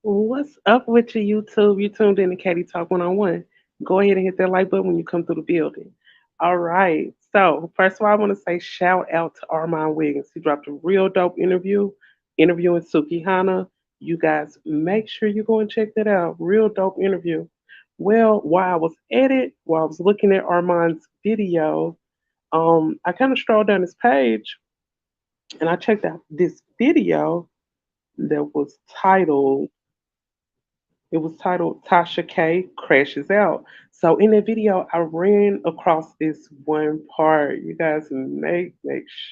What's up with you, YouTube? You tuned in to Katie Talk 101. Go ahead and hit that like button when you come through the building. All right. So, first of all, I want to say shout out to Armand Wiggins. He dropped a real dope interview, interviewing Suki Hana. You guys make sure you go and check that out. Real dope interview. Well, while I was at it, while I was looking at Armand's video, I kind of strolled down his page and I checked out this video that was titled It was titled Tasha K Crashes Out. So in that video, I ran across this one part. You guys make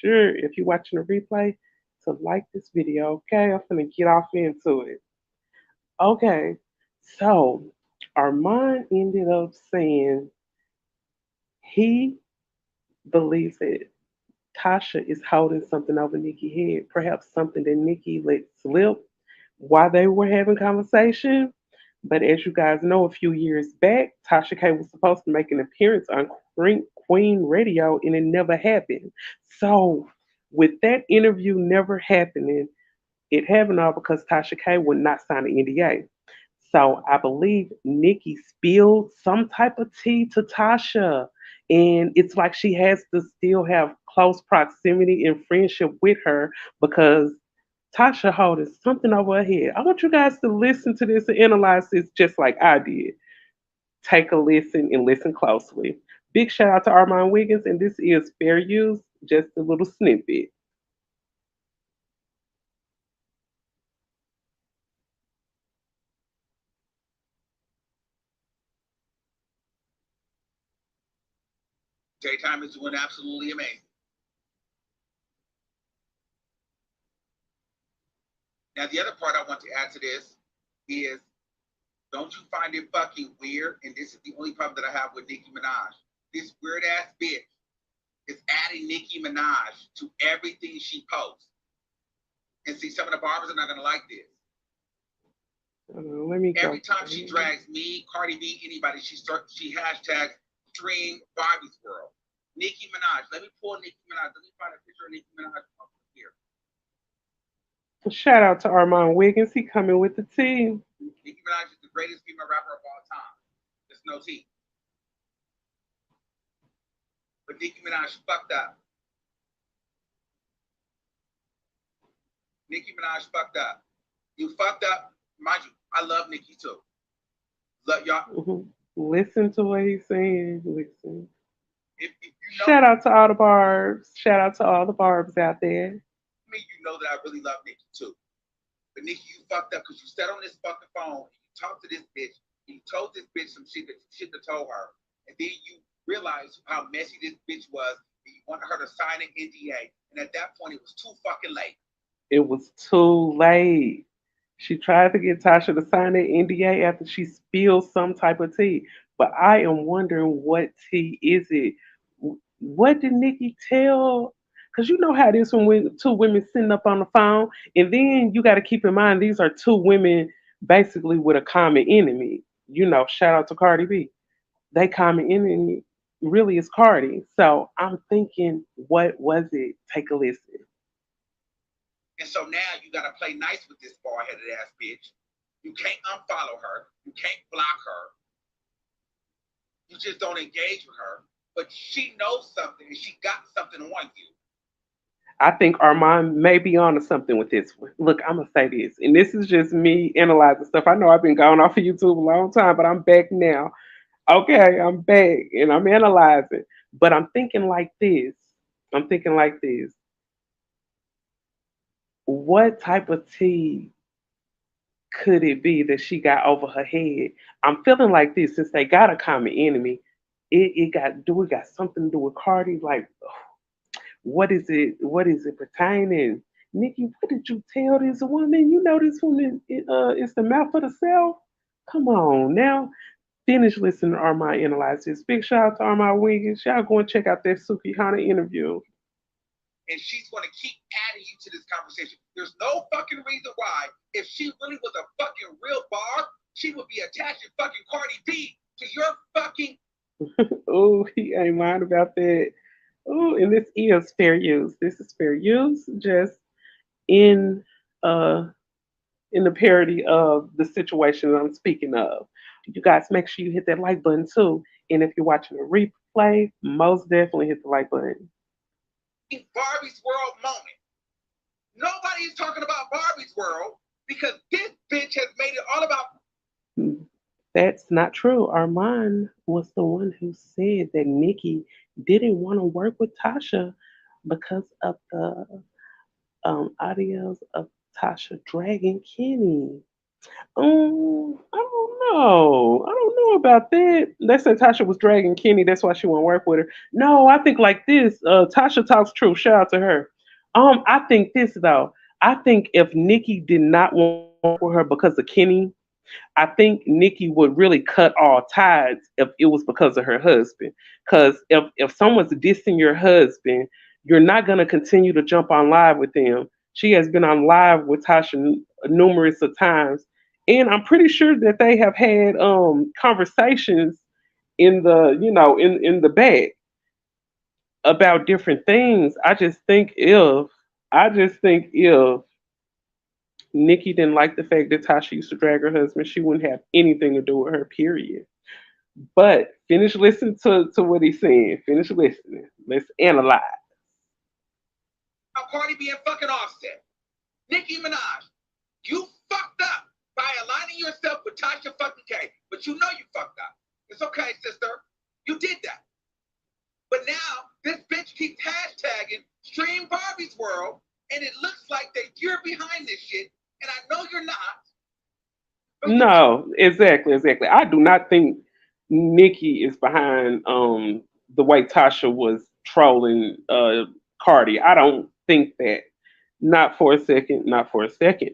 sure if you're watching the replay to like this video. Okay, I'm gonna get off into it. Okay, so Armand ended up saying he believes that Tasha is holding something over Nicki's head, perhaps something that Nicki let slip while they were having conversation. But as you guys know, a few years back, Tasha K was supposed to make an appearance on Queen Radio, and it never happened. So, with that interview never happening, it happened all because Tasha K would not sign an NDA. So I believe Nikki spilled some type of tea to Tasha. And it's like she has to still have close proximity and friendship with her because Tasha holding something over her head. I want you guys to listen to this and analyze this just like I did. Take a listen and listen closely. Big shout out to Armand Wiggins, and this is Fair Use, just a little snippet. Let me go. Shout out to Armand Wiggins. He coming with the team. Mhm. Listen to what he's saying. Listen. Shout out to all the barbs. Shout out to all the barbs out there. It was too late. She tried to get Tasha to sign that NDA after she spilled some type of tea. But I am wondering what tea is it? What did Nikki tell? Because you know how it is when two women sitting up on the phone, and then you got to keep in mind these are two women basically with a common enemy. You know, shout out to Cardi B. They common enemy really is Cardi. So I'm thinking, what was it? Take a listen. I think Armand may be onto something with this one. Look, I'm gonna say this, and this is just me analyzing stuff. I know I've been gone off of YouTube a long time, but I'm back now. Okay, I'm back and I'm analyzing. But I'm thinking like this. I'm thinking like this. What type of tea could it be that she got over her head? I'm feeling like this since they got a common enemy. It got something to do with Cardi? Like, what is it? What is it pertaining? Nikki, what did you tell this woman? You know this woman is the mouth of the south. Come on now. Finish listening to Armand analyze this. Big shout out to Armand Wiggins. Y'all go and check out that Suki Hana interview. Oh, he ain't lying about that. Oh, and this is fair use. This is fair use. Just in uh in the parody of the situation that I'm speaking of. You guys make sure you hit that like button too. And if you're watching a replay, most definitely hit the like button. Barbie's World moment. Nobody is talking about Barbie's World because this bitch has made it all about. That's not true. Armand was the one who said that Nicki didn't want to work with Tasha because of the audios of Tasha dragging Kenny. I don't know. I don't know about that. They said Tasha was dragging Kenny. That's why she won't work with her. No, I think like this. Tasha talks truth. Shout out to her. I think this though. I think if Nicki did not want to work with her because of Kenny, I think Nikki would really cut all ties if it was because of her husband. Because if someone's dissing your husband, you're not going to continue to jump on live with them. She has been on live with Tasha numerous of times, and I'm pretty sure that they have had conversations in the in the back about different things. I just think if Nikki didn't like the fact that Tasha used to drag her husband, she wouldn't have anything to do with her, period. But finish listening to what he's saying. Finish listening. Let's analyze. Cardi B and fucking Offset. Nicki Minaj, you fucked up by aligning yourself with Tasha fucking K. But you know you fucked up. It's okay, sister. You did that. But now this bitch keeps hashtagging Stream Barbie's World, and it looks like that you're behind this shit, and I know you're not. No, exactly. I do not think Nikki is behind the way Tasha was trolling Cardi. I don't think that. Not for a second, not for a second.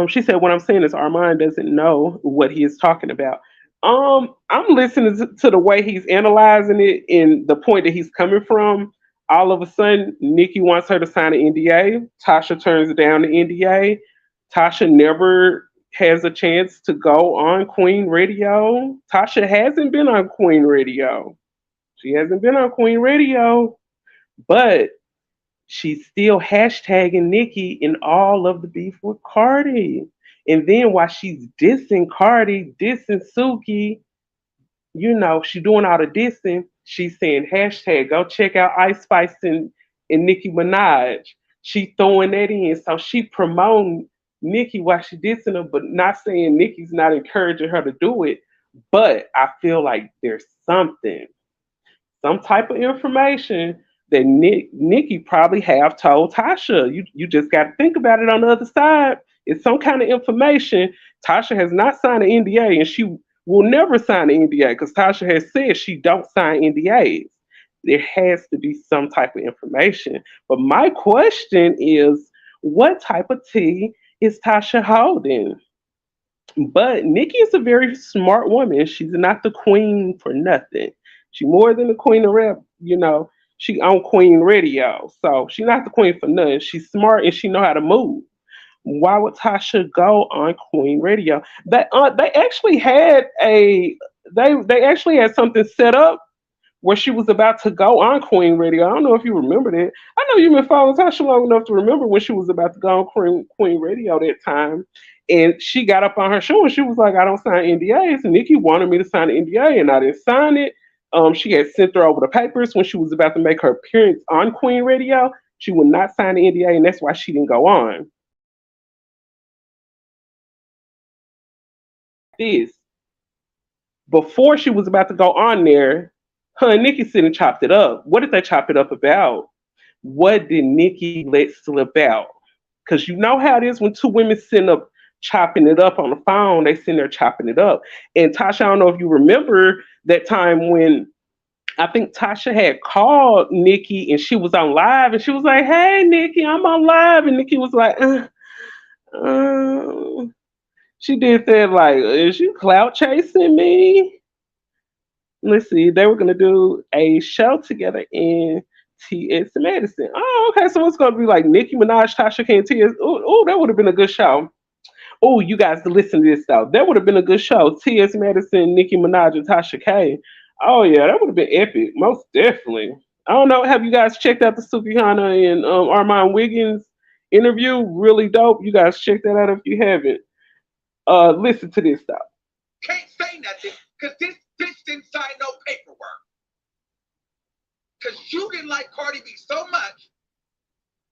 She said, "What I'm saying is Armand doesn't know what he is talking about." I'm listening to the way he's analyzing it and the point that he's coming from. All of a sudden, Nikki wants her to sign an NDA. Tasha turns down the NDA. Tasha never has a chance to go on Queen Radio. Tasha hasn't been on Queen Radio. She hasn't been on Queen Radio, but she's still hashtagging Nikki in all of the beef with Cardi. And then while she's dissing Cardi, dissing Suki, she doing all the dissing. She's saying hashtag go check out Ice Spice and Nicki Minaj. She throwing that in. So she promoting Nicki while she dissing her, but not saying Nicki's not encouraging her to do it. But I feel like there's some type of information that Nikki probably have told Tasha. You just got to think about it on the other side. It's some kind of information. Tasha has not signed an NDA, and she will never sign an NDA because Tasha has said she don't sign NDAs. There has to be some type of information. But my question is, what type of tea is Tasha holding? But Nikki is a very smart woman. She's not the queen for nothing. She's more than the queen of rap. She on Queen Radio. So she's not the queen for nothing. She's smart and she know how to move. Why would Tasha go on Queen Radio? They actually had they actually had something set up where she was about to go on Queen Radio. I don't know if you remember that. I know you've been following Tasha long enough to remember when she was about to go on Queen Radio that time. And she got up on her show and she was like, I don't sign NDAs. And Nikki wanted me to sign an NDA and I didn't sign it. She had sent her over the papers when she was about to make her appearance on Queen Radio. She would not sign the NDA and that's why she didn't go on. This before she was about to go on there, her and Nikki sit and chopped it up. What did they chop it up about? What did Nikki let slip out? Because you know how it is when two women sit up chopping it up on the phone, they sit there chopping it up. And Tasha, I don't know if you remember that time when I think Tasha had called Nikki and she was on live and she was like, "Hey Nikki, I'm on live." And Nikki was like, she did that like, "Is you clout chasing me?" Let's see, they were gonna do a show together in TS Madison. Oh, okay, so it's gonna be like Nicki Minaj, Tasha K, and TS. Oh, that would have been a good show. Oh, you guys to listen to this though. That would have been a good show. T.S. Madison, Nicki Minaj, and Tasha K. Oh yeah, that would have been epic. Most definitely. I don't know. Have you guys checked out the Sukihana and Armand Wiggins interview. Really dope. You guys check that out if you haven't. Listen to this though. Can't say nothing because this bitch didn't sign no paperwork. Because you didn't like Cardi B so much,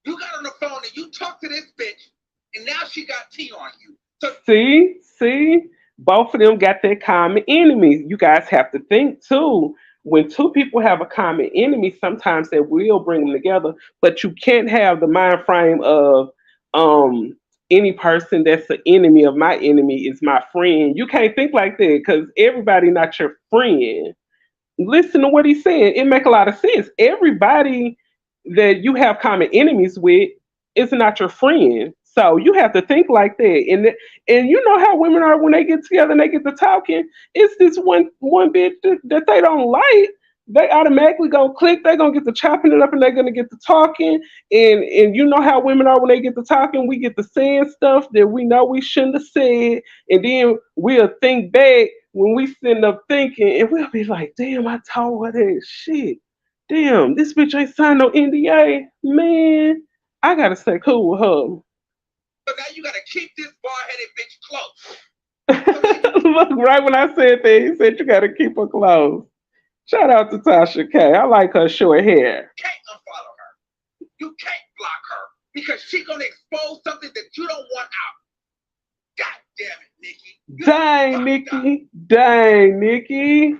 you got on the phone and you talked to this bitch, and now she got tea on you. So See, both of them got their common enemy. You guys have to think too. When two people have a common enemy, sometimes that will bring them together. But you can't have the mind frame of um any person that's the enemy of my enemy is my friend. You can't think like that because everybody not your friend. Listen to what he's saying. It make a lot of sense. Everybody that you have common enemies with is not your friend. So you have to think like that. And you know how women are when they get together and they get to talking. It's this one bit that they don't like. They automatically gonna click. They're gonna get to chopping it up and they're gonna get to talking. And you know how women are when they get to talking. We get to saying stuff that we know we shouldn't have said, and then we'll think back when we sitting up thinking, and we'll be like, "Damn, I told her that shit. Damn, this bitch ain't signed no NDA, man. I gotta stay cool with her." now you got to keep this bald-headed bitch close. Look, right when I said that, he said you gotta keep her close. Shout out to TashaK. I like her short hair. You can't unfollow her. You can't block her because she's going to expose something that you don't want out. God damn it, Nicki. Dang, Nicki. Dang, Nicki.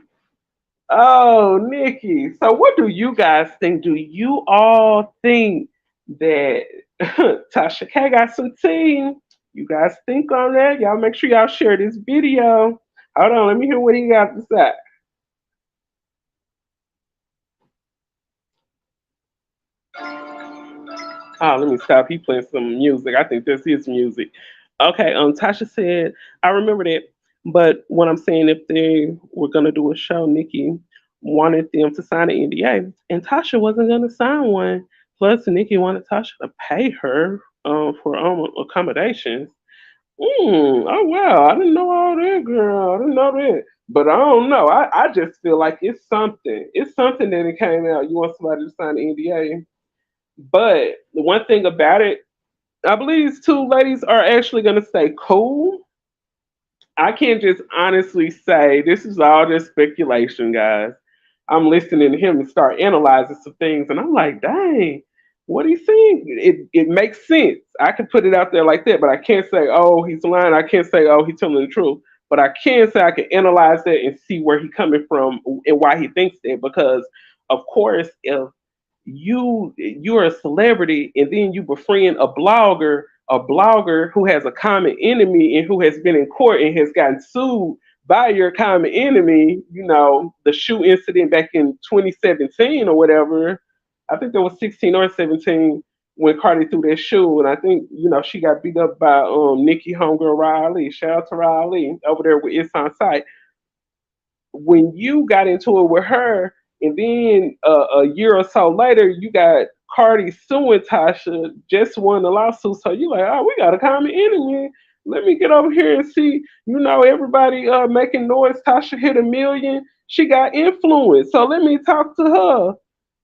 Oh, Nikki. So, what do you guys think? Do you all think that Tasha K got some tea? You guys think on that? Y'all make sure y'all share this video. Hold on, let me hear what he got to say. Oh, let me stop. He playing some music. I think this is music. Okay, Tasha said, I remember that. But what I'm saying, if they were gonna do a show, Nikki wanted them to sign an NDA, and Tasha wasn't gonna sign one. Plus, Nikki wanted Tasha to pay her for accommodations. Oh wow, I didn't know all that, girl. I didn't know that. But I don't know. I just feel like it's something. It's something that it came out. You want somebody to sign an NDA. But the one thing about it, I believe these two ladies are actually going to stay cool. I can't just honestly say this is all just speculation, guys. I'm listening to him and start analyzing some things, and I'm like, dang, what he's saying, it makes sense. I can put it out there like that, but I can't say, oh, he's lying. I can't say, oh, he's telling the truth. But I can say I can analyze that and see where he's coming from and why he thinks that. Because of course, if you're a celebrity and then you befriend a blogger who has a common enemy and who has been in court and has gotten sued by your common enemy, the shoe incident back in 2017 or whatever. I think there was 16 or 17 when Cardi threw that shoe, and I think she got beat up by Nicki homegirl Riley. Shout out to Riley over there with It's on Site. When you got into it with her, and then a year or so later, you got Cardi suing Tasha, just won the lawsuit. So you like, oh, we got a common enemy. Let me get over here and see. Everybody making noise. Tasha hit 1 million. She got influence. So let me talk to her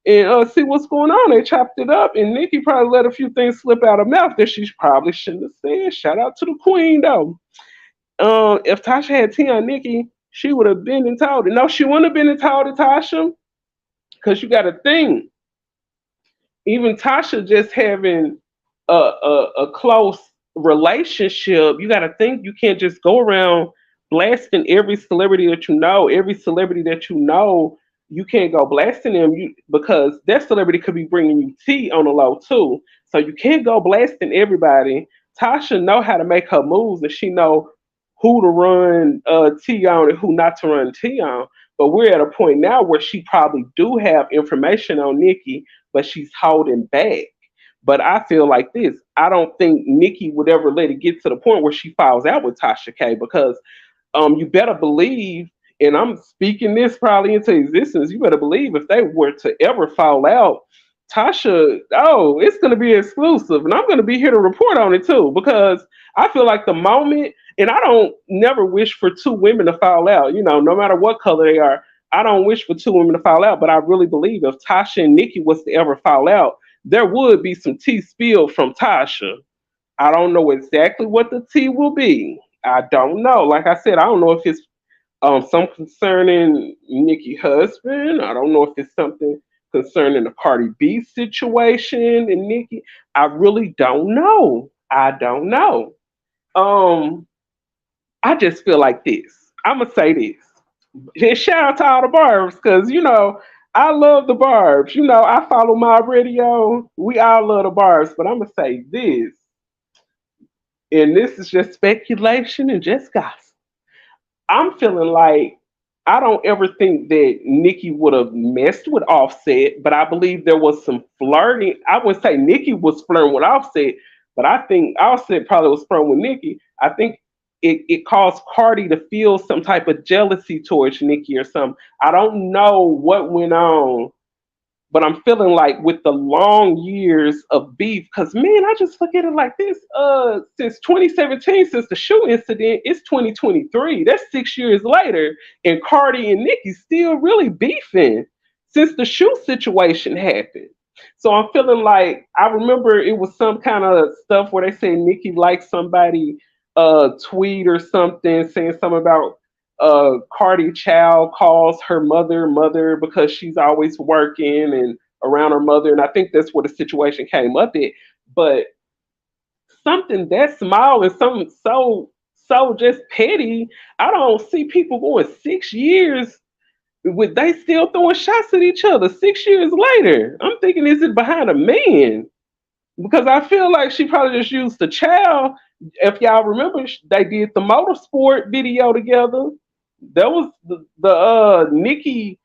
and see what's going on. They chopped it up, and Nikki probably let a few things slip out of her mouth that she probably shouldn't have said. Shout out to the queen, though. If Tasha had tea on Nikki, she would have been and told it. No, she wouldn't have been and told it, Tasha, because you got to think. Even Tasha just having a close relationship, you got to think you can't just go around blasting every celebrity that you know. Every celebrity that you know, you can't go blasting them because that celebrity could be bringing you tea on the low too. So you can't go blasting everybody. Tasha know how to make her moves, and she know who to run tea on and who not to run tea on. But we're at a point now where she probably do have information on Nikki, but she's holding back. But I feel like this. I don't think Nikki would ever let it get to the point where she falls out with Tasha K, because you better believe, and I'm speaking this probably into existence, you better believe if they were to ever fall out, Tasha, oh, it's going to be exclusive. And I'm going to be here to report on it too, because I feel like the moment, and I don't never wish for two women to fall out, no matter what color they are. I don't wish for two women to fall out, but I really believe if Tasha and Nikki was to ever fall out, there would be some tea spilled from Tasha. I don't know exactly what the tea will be. I don't know. Like I said, I don't know if it's some concerning Nicki husband. I don't know if it's something concerning the Cardi B situation and Nicki. I really don't know. I don't know. Um, I just feel like this. I'm gonna say this. And shout out to all the barbs, because I love the barbs. I follow my radio. We all love the barbs, but I'm gonna say this, and this is just speculation and just gossip. I'm feeling like I don't ever think that Nikki would have messed with Offset, but I believe there was some flirting. I would say Nikki was flirting with Offset, but I think Offset probably was flirting with Nikki. I think it caused Cardi to feel some type of jealousy towards Nikki or something. I don't know what went on, but I'm feeling like with the long years of beef, because man, I just look at it like this. Since 2017, since the shoe incident, it's 2023. That's 6 years later, and Cardi and Nicki still really beefing since the shoe situation happened. So I'm feeling like I remember it was some kind of stuff where they say Nicki liked somebody tweet or something saying something about Cardi Child calls her mother because she's always working and around her mother, and I think that's where the situation came up at. But something that small and something so just petty, I don't see people going 6 years with they still throwing shots at each other 6 years later. I'm thinking, is it behind a man? Because I feel like she probably just used the child. If y'all remember, they did the motorsport video together. That was the Nicki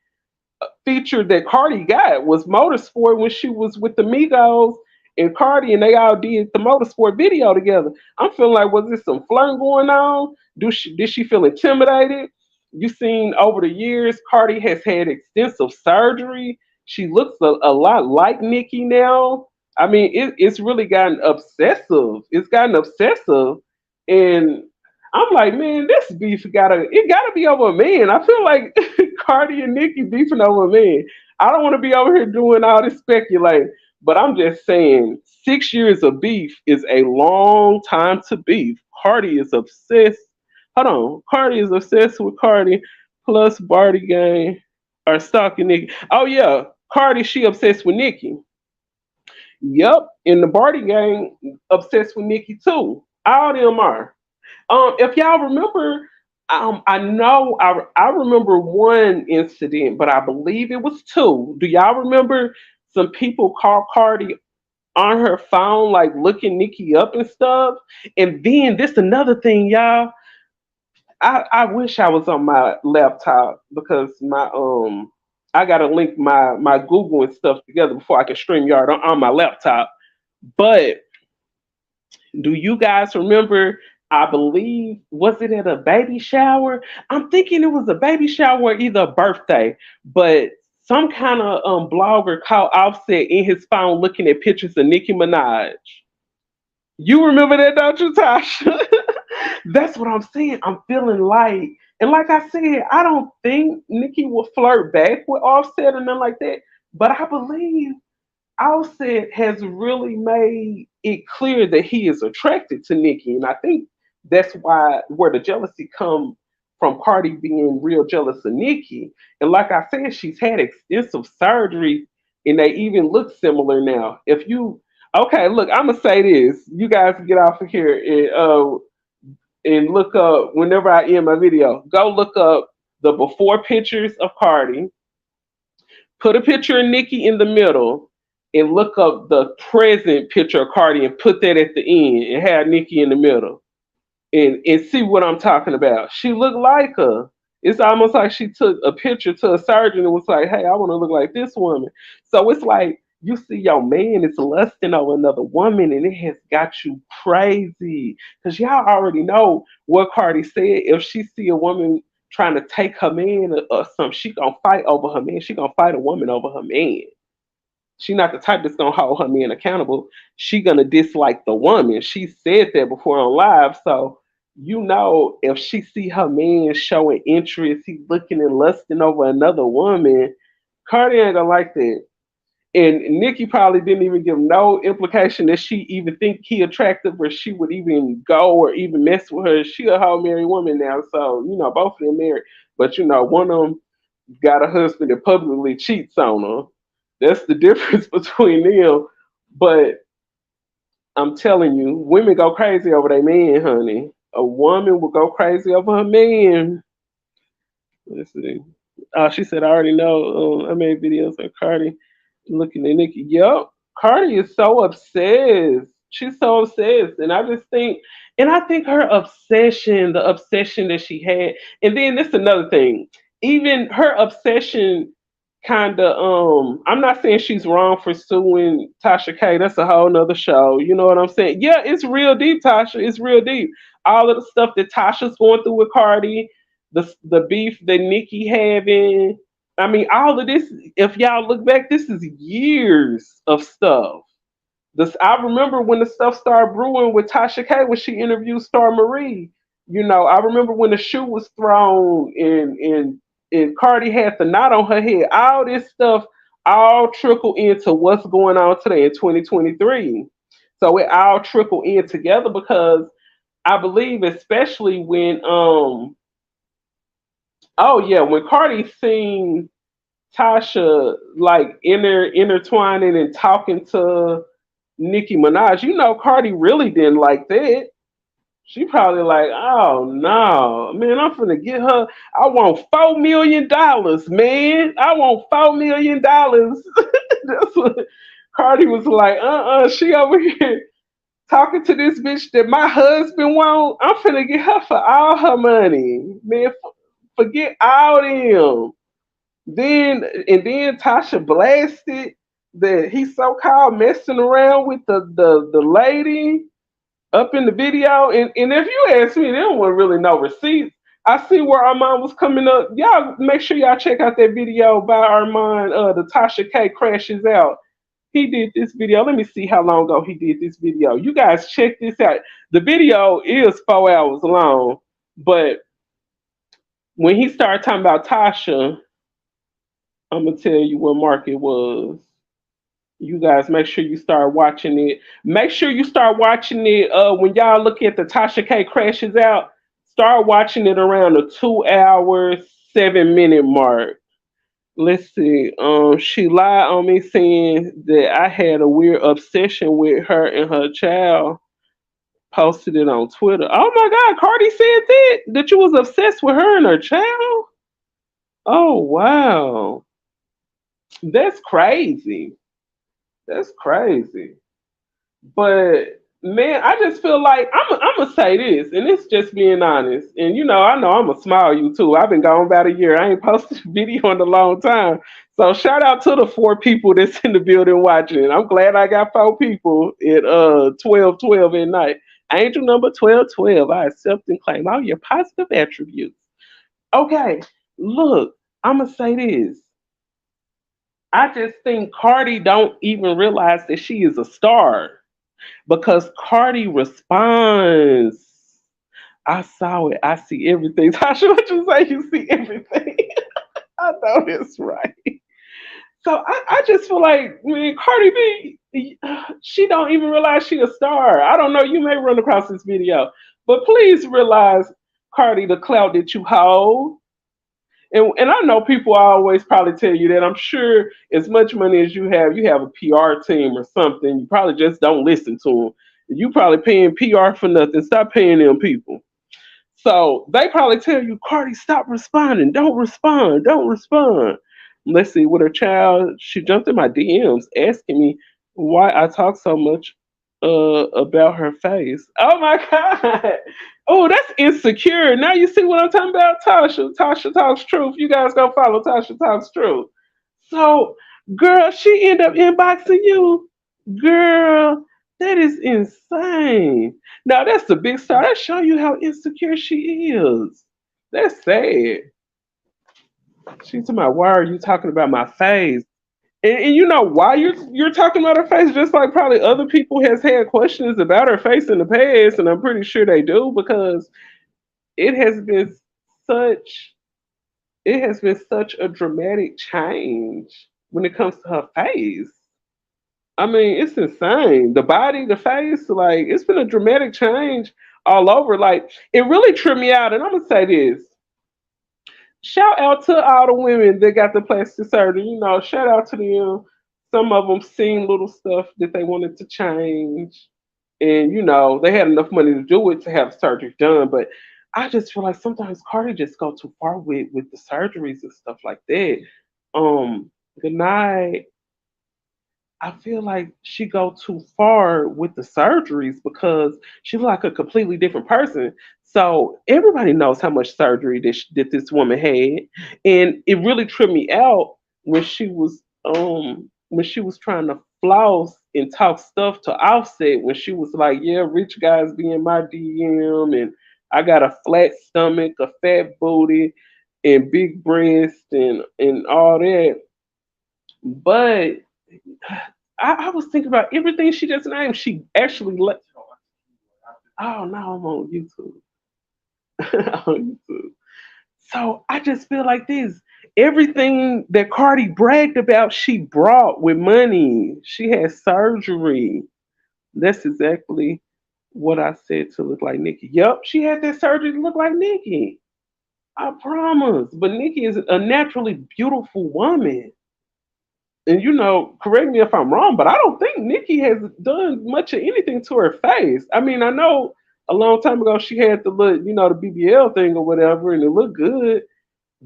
feature that Cardi got was motorsport when she was with the Migos and Cardi, and they all did the motorsport video together. I'm feeling like, was there some flirting going on? Did she feel intimidated? You seen over the years, Cardi has had extensive surgery. She looks a lot like Nicki now. I mean, it's really gotten obsessive. It's gotten obsessive, and I'm like, man, this beef gotta be over a man. I feel like Cardi and Nicki beefing over a man. I don't want to be over here doing all this speculating, but I'm just saying 6 years of beef is a long time to beef. Cardi is obsessed. Hold on, Cardi is obsessed with Cardi, plus Barty Gang are stalking Nicki. Oh yeah, Cardi, she obsessed with Nicki. Yep, and the Barty Gang obsessed with Nicki too. All them are. If y'all remember, I know I remember one incident, but I believe it was two. Do y'all remember some people called Cardi on her phone, like looking Nikki up and stuff? And then this another thing, y'all. I wish I was on my laptop because my I gotta link my Google and stuff together before I can stream yard on my laptop. But do you guys remember? I believe was it at a baby shower? I'm thinking it was a baby shower or either a birthday, but some kind of blogger caught Offset in his phone looking at pictures of Nicki Minaj. You remember that, don't you, Tasha? That's what I'm saying. I'm feeling like, and like I said, I don't think Nicki will flirt back with Offset or nothing like that. But I believe Offset has really made it clear that he is attracted to Nicki, and I think that's why where the jealousy come from Cardi being real jealous of Nicki. And like I said, she's had extensive surgery, and they even look similar now. If you okay, look, I'm gonna say this: you guys get off of here and look up whenever I end my video. Go look up the before pictures of Cardi, put a picture of Nikki in the middle and look up the present picture of Cardi and put that at the end and have Nikki in the middle and see what I'm talking about. She looked like her. It's almost like she took a picture to a surgeon and was like, hey, I want to look like this woman. So it's like you see your man is lusting over another woman and it has got you crazy. Because y'all already know what Cardi said. If she see a woman trying to take her man or something, she gonna fight over her man. She gonna fight a woman over her man. She not the type that's gonna hold her man accountable. She gonna dislike the woman. She said that before on live. So if she see her man showing interest, he looking and lusting over another woman, Cardi ain't gonna like that. And Nikki probably didn't even give no implication that she even think he attractive or she would even go or even mess with her. She a whole married woman now, so both of them married. But one of them got a husband that publicly cheats on her. That's the difference between them. But I'm telling you, women go crazy over their man, honey. A woman will go crazy over her man. Let's see. She said, I already know. I made videos of Cardi looking at Nicki. Yep. Cardi is so obsessed. She's so obsessed. And I think her obsession, the obsession that she had, and then this is another thing. Even her obsession kinda I'm not saying she's wrong for suing Tasha K. That's a whole nother show. You know what I'm saying? Yeah, it's real deep, Tasha. It's real deep. All of the stuff that Tasha's going through with Cardi, the beef that Nicki having. I mean, all of this, if y'all look back, this is years of stuff. I remember when the stuff started brewing with Tasha K when she interviewed Star Marie. I remember when the shoe was thrown and Cardi had the knot on her head. All this stuff all trickle into what's going on today in 2023. So it all trickle in together because I believe, especially when oh yeah, when Cardi seen Tasha like intertwining and talking to Nicki Minaj, Cardi really didn't like that. She probably like, oh no, man, I'm finna get her. I want $4 million, man. I want $4 million. That's what Cardi was like. She over here talking to this bitch that my husband want. I'm finna get her for all her money, man. Forget all them. Then Tasha blasted that he's so called messing around with the lady up in the video. And if you ask me, there wasn't really no receipts. I see where Armand was coming up. Y'all make sure y'all check out that video by Armand, the TashaK crashes out. He did this video. Let me see how long ago he did this video. You guys check this out. The video is 4 hours long, but when he started talking about Tasha, I'm gonna tell you what mark it was. You guys make sure you start watching it. Make sure you start watching it when y'all look at the Tasha K crashes out. Start watching it around the 2 hour, 7 minute mark. Let's see. She lied on me saying that I had a weird obsession with her and her child. Posted it on Twitter. Oh my God, Cardi said that you was obsessed with her and her child. Oh wow, that's crazy. That's crazy. But man, I just feel like I'm gonna say this, and it's just being honest. And I know I'm gonna smile you too. I've been gone about a year. I ain't posted a video in a long time. So shout out to the 4 people that's in the building watching. I'm glad I got 4 people at 12:12 at night. Angel number 12:12. I accept and claim all your positive attributes. Okay, look, I'm gonna say this. I just think Cardi don't even realize that she is a star because Cardi responds. I saw it. I see everything. Tasha, what you say? You see everything. I know that's right. So I just feel like, man, Cardi B, she don't even realize she a star. I don't know. You may run across this video, but please realize, Cardi, the clout that you hold. And I know people always probably tell you that. I'm sure as much money as you have a PR team or something. You probably just don't listen to them. You probably paying PR for nothing. Stop paying them people. So they probably tell you, Cardi, stop responding. Don't respond. Don't respond. Let's see, with her child, she jumped in my DMs asking me why I talk so much about her face. Oh my God. Oh, that's insecure. Now you see what I'm talking about, Tasha. Tasha talks truth. You guys go follow Tasha talks truth. So, girl, she end up inboxing you. Girl, that is insane. Now that's a big star. That show you how insecure she is. That's sad. She's talking about, why are you talking about my face? And you know why you're talking about her face, just like probably other people has had questions about her face in the past, and I'm pretty sure they do because it has been such it has been such a dramatic change when it comes to her face. I mean, it's insane. The body, the face, like it's been a dramatic change all over. Like it really tripped me out. And I'm gonna say this: shout out to all the women that got the plastic surgery. You know, shout out to them. Some of them seen little stuff that they wanted to change, and you know they had enough money to do it to have surgery done. But I just feel like sometimes Cardi just go too far with the surgeries and stuff like that. Good night. I feel like she go too far with the surgeries because she's like a completely different person. So everybody knows how much surgery that this woman had, and it really tripped me out when she was trying to floss and talk stuff to Offset when she was like, "Yeah, rich guys be in my DM, and I got a flat stomach, a fat booty, and big breast, and all that." But I was thinking about everything she just named. She actually let. Oh no, I'm on YouTube. On YouTube. So I just feel like this. Everything that Cardi bragged about, she brought with money. She had surgery. That's exactly what I said to look like Nicki. Yup, she had that surgery to look like Nicki. I promise. But Nicki is a naturally beautiful woman. And you know, correct me if I'm wrong, but I don't think Nikki has done much of anything to her face. I mean, I know a long time ago she had the look, you know, the BBL thing or whatever, and it looked good,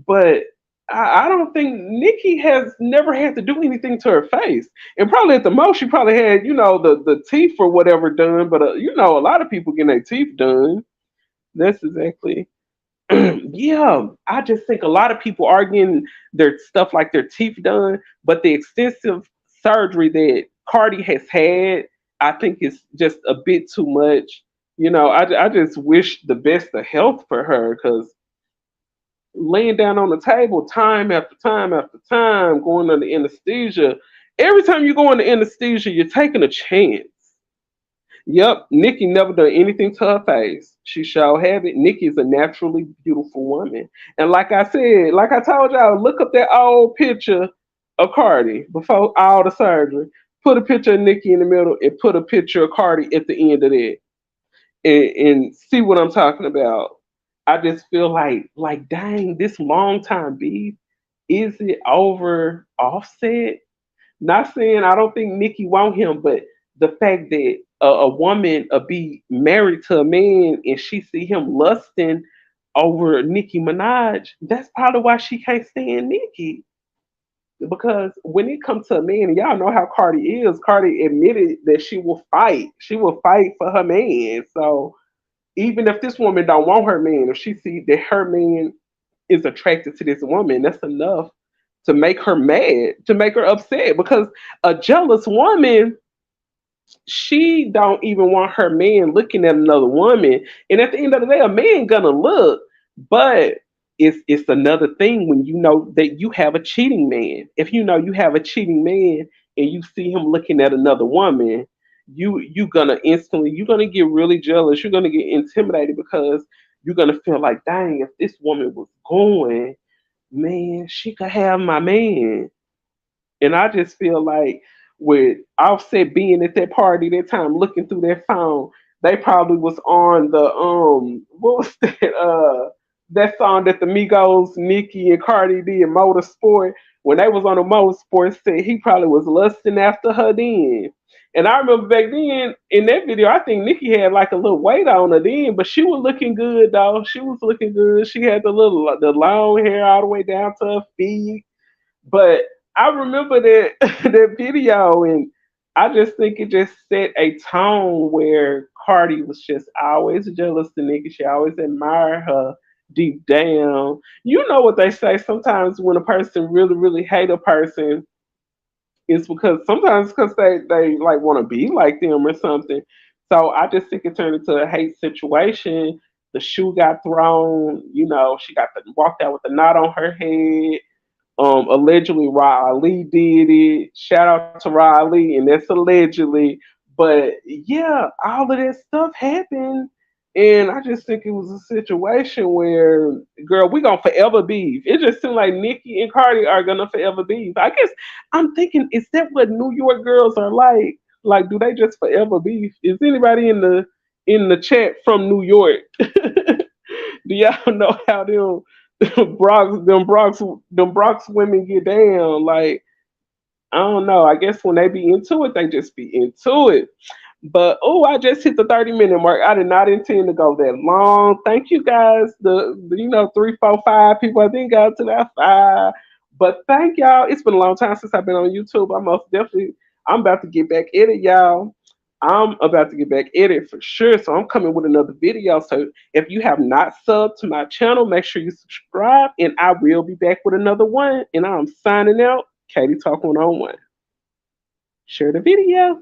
but I don't think Nikki has never had to do anything to her face. And probably at the most, she probably had, you know, the teeth or whatever done, but you know, a lot of people getting their teeth done. That's exactly yeah, I just think a lot of people are getting their stuff like their teeth done, but the extensive surgery that Cardi has had, I think is just a bit too much. You know, I just wish the best of health for her because laying down on the table time after time after time, going under anesthesia. Every time you go into anesthesia, you're taking a chance. Yep, Nikki never done anything to her face. She shall have it. Nikki is a naturally beautiful woman. And like I said, like I told y'all, look up that old picture of Cardi before all the surgery. Put a picture of Nikki in the middle and put a picture of Cardi at the end of that. And see what I'm talking about. I just feel like dang, this long time beef, is it over offset? Not saying I don't think Nikki want him, but the fact that a woman be married to a man and she see him lusting over Nicki Minaj, that's probably why she can't stand Nicki. Because when it comes to a man, and y'all know how Cardi is, Cardi admitted that she will fight. She will fight for her man. So even if this woman don't want her man, if she see that her man is attracted to this woman, that's enough to make her mad, to make her upset. Because a jealous woman, she don't even want her man looking at another woman. And at the end of the day, a man gonna look, but it's another thing when you know that you have a cheating man. If you know you have a cheating man and you see him looking at another woman, you gonna instantly you're gonna get really jealous. You're gonna get intimidated because you're gonna feel like, dang, if this woman was going, man, she could have my man. And I just feel like with Offset being at that party that time, looking through their phone, they probably was on the what was that song that the Migos, Nicki and Cardi did, Motorsport. When they was on the Motorsport set, he probably was lusting after her then. And I remember back then in that video, I think Nicki had like a little weight on her then, but she was looking good though. She was looking good. She had the long hair all the way down to her feet, but I remember that that video, and I just think it just set a tone where Cardi was just always jealous to Nicki. She always admired her deep down. You know what they say? Sometimes when a person really hate a person, it's because sometimes because they like want to be like them or something. So I just think it turned into a hate situation. The shoe got thrown. You know, she got walked out with a knot on her head. Allegedly Riley did it. Shout out to Riley, and that's allegedly. But yeah, all of that stuff happened, And I just think it was a situation where, girl, we gonna forever beef. It just seemed like Nicki and Cardi are gonna forever beef. I guess I'm thinking, is that what New York girls are like? Like, do they just forever beef? Is anybody in the chat from New York? Do y'all know how them Bronx women get down? Like, I don't know. I guess when they be into it, they just be into it. But oh, I just hit the 30-minute mark. I did not intend to go that long. Thank you guys. The 3, 4, 5 people. I didn't got to that 5. But thank y'all. It's been a long time since I've been on YouTube. I'm about to get back at it, y'all. I'm about to get back at it for sure. So I'm coming with another video. So if you have not subbed to my channel, make sure you subscribe. And I will be back with another one. And I'm signing out. Katie Talk 101. Share the video.